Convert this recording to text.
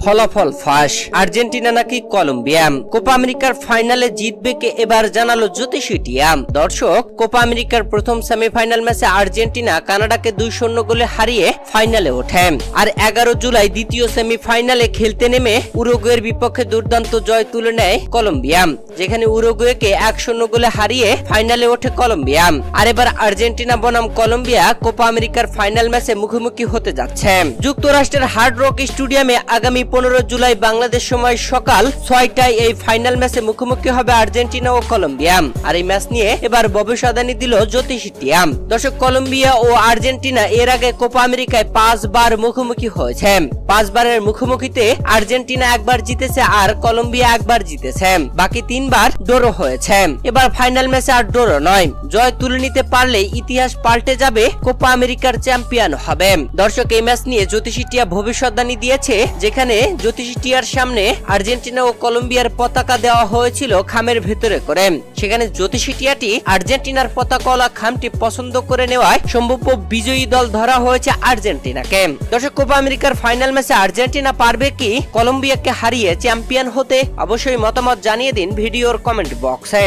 ফলাফল ফাঁস, আর্জেন্টিনা নাকি কলম্বিয়া। কোপা আমেরিকার ফাইনালে জিতবে কে এবার জানালো জ্যোতিষী টিয়া। দর্শক, কোপা আমেরিকার প্রথম সেমিফাইনাল ম্যাচে আর্জেন্টিনা কানাডাকে 2-0 গোলে হারিয়ে ফাইনালে ওঠে। আর 11 জুলাই দ্বিতীয় সেমিফাইনালে খেলতে নেমে উরুগুয়ের বিপক্ষে দুর্দান্ত জয় তুলে নেয় কলম্বিয়া, যেখানে উরুগুয়েকে 1-0 গোলে হারিয়ে ফাইনালে ওঠে কলম্বিয়া। আর এবার আর্জেন্টিনা বনাম কলম্বিয়া কোপা আমেরিকার ফাইনাল ম্যাচে মুখোমুখি হতে যাচ্ছে। যুক্তরাষ্ট্রের হার্ড রক স্টেডিয়ামে আগামী 15 জুলাই বাংলাদেশ সময় সকাল 6টায় এই ফাইনাল ম্যাচে মুখোমুখি হবে আর্জেন্টিনা ও কলম্বিয়া। আর এই ম্যাচ নিয়ে এবার ভবিষ্যদ্বাণী দিল জ্যোতিষী টিয়া। দর্শক, কলম্বিয়া ও আর্জেন্টিনা এর আগে কোপা আমেরিকায় 5 বার মুখোমুখি হয়েছে। 5 বারের মুখোমুখিতে আর্জেন্টিনা একবার জিতেছে আর কলম্বিয়া একবার জিতেছে, বাকি 3 বার ড্র হয়েছে। এবার ফাইনাল ম্যাচে আর ড্র নয়, জয় তুলে নিতে পারলে ইতিহাস পাল্টে যাবে, কোপা আমেরিকার চ্যাম্পিয়ন হবে। দর্শক, এই ম্যাচ নিয়ে জ্যোতিষী টিয়া ভবিষ্যদ্বাণী দিয়েছে, যেখানে জ্যোতিষী টিয়ার সামনে আর্জেন্টিনা ও কলম্বিয়ার পতাকা দেওয়া হয়েছিল খামের ভেতরে করে। সেখানে জ্যোতিষী টিয়াটি আর্জেন্টিনার পতাকাওয়ালা খামটি পছন্দ করে নেওয়ায় সম্ভাব্য বিজয়ী দল ধরা হয়েছে আর্জেন্টিনাকে। দর্শক, কোপা আমেরিকার ফাইনাল ম্যাচে আর্জেন্টিনা পারবে কি কলম্বিয়াকে হারিয়ে চ্যাম্পিয়ন হতে? অবশ্যই মতামত জানিয়ে দিন ভিডিওর কমেন্ট বক্সে।